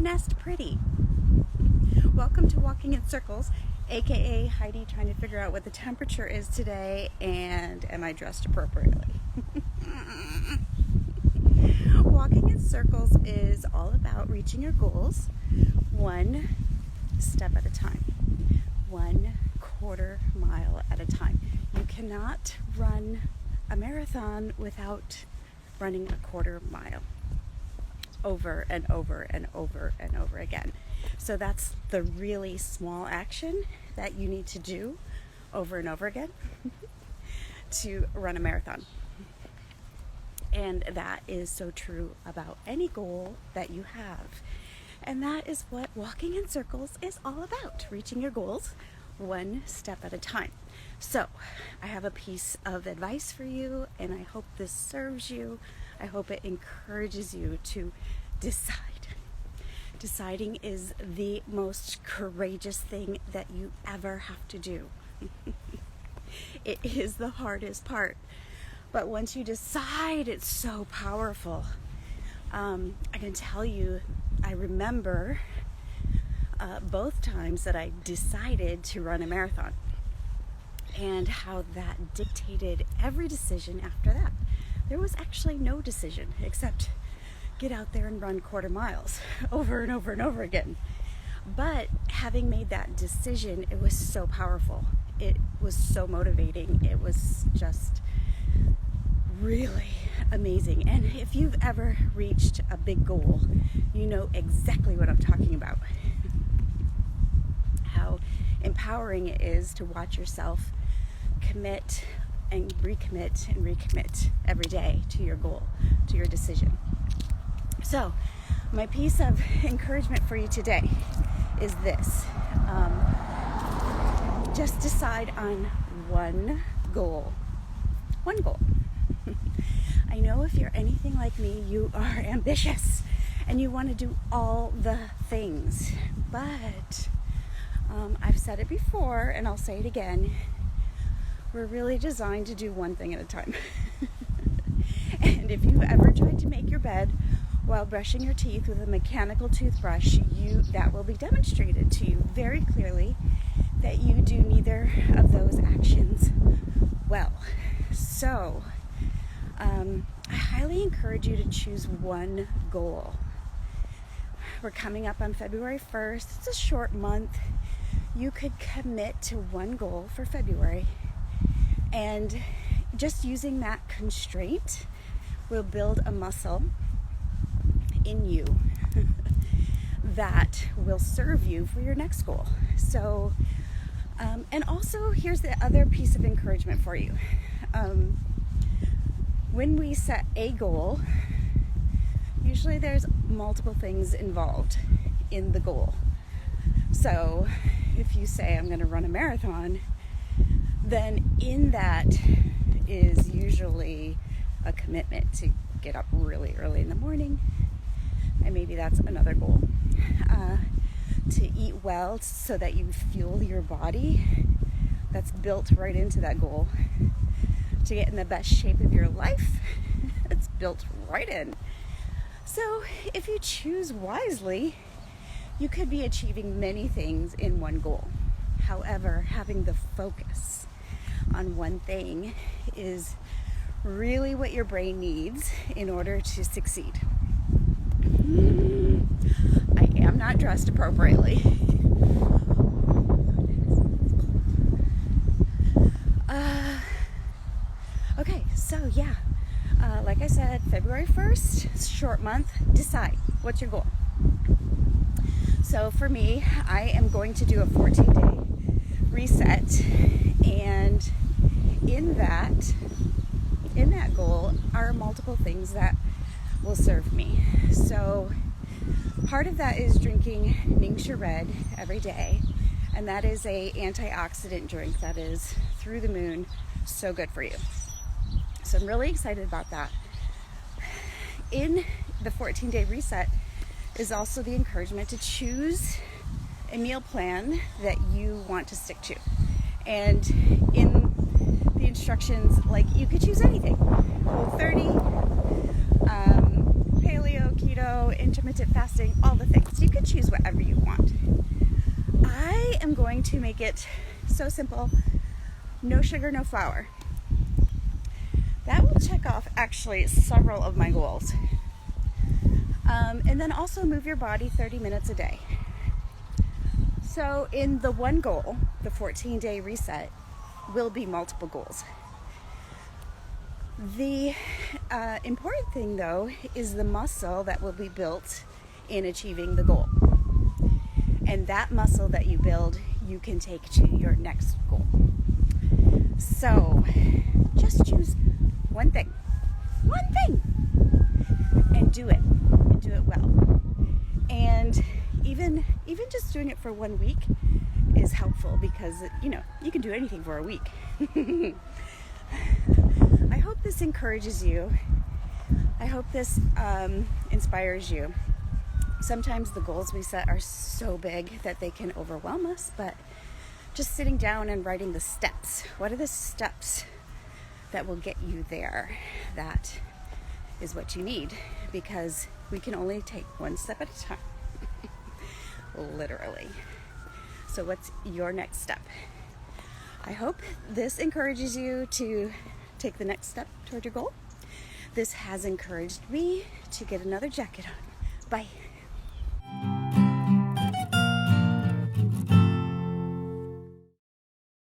nest pretty. Welcome to Walking in Circles, aka Heidi trying to figure out what the temperature is today and am I dressed appropriately. Walking in Circles is all about reaching your goals one step at a time, 1/4 mile at a time. You cannot run a marathon without running 1/4 mile over and over and over and over again. So that's the really small action that you need to do over and over again to run a marathon. And that is so true about any goal that you have. And that is what Walking in Circles is all about, reaching your goals one step at a time. So I have a piece of advice for you, and I hope this serves you. I hope it encourages you to decide. Deciding is the most courageous thing that you ever have to do. It is the hardest part. But once you decide, it's so powerful. I can tell you, I remember both times that I decided to run a marathon and how that dictated every decision after that. There was actually no decision except get out there and run 1/4 miles over and over and over again. But having made that decision, it was so powerful. It was so motivating. It was just really amazing. And if you've ever reached a big goal, you know exactly what I'm talking about. How empowering it is to watch yourself commit and recommit every day to your goal, to your decision. So, my piece of encouragement for you today is this. Just decide on one goal. One goal. I know if you're anything like me, you are ambitious and you want to do all the things. But I've said it before and I'll say it again. We're really designed to do one thing at a time. And if you've ever tried to make your bed while brushing your teeth with a mechanical toothbrush, that will be demonstrated to you very clearly that you do neither of those actions well. So, I highly encourage you to choose one goal. We're coming up on February 1st. It's a short month. You could commit to one goal for February, and just using that constraint will build a muscle in you that will serve you for your next goal. So, and also here's the other piece of encouragement for you. When we set a goal, usually there's multiple things involved in the goal. So if you say, I'm going to run a marathon, then in that is usually a commitment to get up really early in the morning, and maybe that's another goal. To eat well so that you fuel your body, that's built right into that goal. To get in the best shape of your life, it's built right in. So if you choose wisely, you could be achieving many things in one goal. However, having the focus on one thing is really what your brain needs in order to succeed. I am not dressed appropriately. Okay, so yeah, like I said, February 1st, short month, decide what's your goal. So for me, I am going to do a 14-day reset, and in that goal are multiple things that will serve me. So part of that is drinking d.i.n.k Red every day, and that is a antioxidant drink that is through the moon, so good for you. So I'm really excited about that. In the 14-day reset is also the encouragement to choose a meal plan that you want to stick to. And in the instructions, like, you could choose anything. Whole 30, paleo, keto, intermittent fasting, all the things. You can choose whatever you want. I am going to make it so simple, no sugar, no flour. That will check off actually several of my goals. And then also move your body 30 minutes a day. So in the one goal, the 14-day reset, will be multiple goals. The important thing though is the muscle that will be built in achieving the goal. And that muscle that you build, you can take to your next goal. So just choose one thing, and do it well. And even just doing it for 1 week is helpful because, you know, you can do anything for a week. I hope this encourages you. I hope this inspires you. Sometimes the goals we set are so big that they can overwhelm us, but just sitting down and writing the steps. What are the steps that will get you there? That is what you need, because we can only take one step at a time. Literally. So what's your next step? I hope this encourages you to take the next step toward your goal. This has encouraged me to get another jacket on. Bye.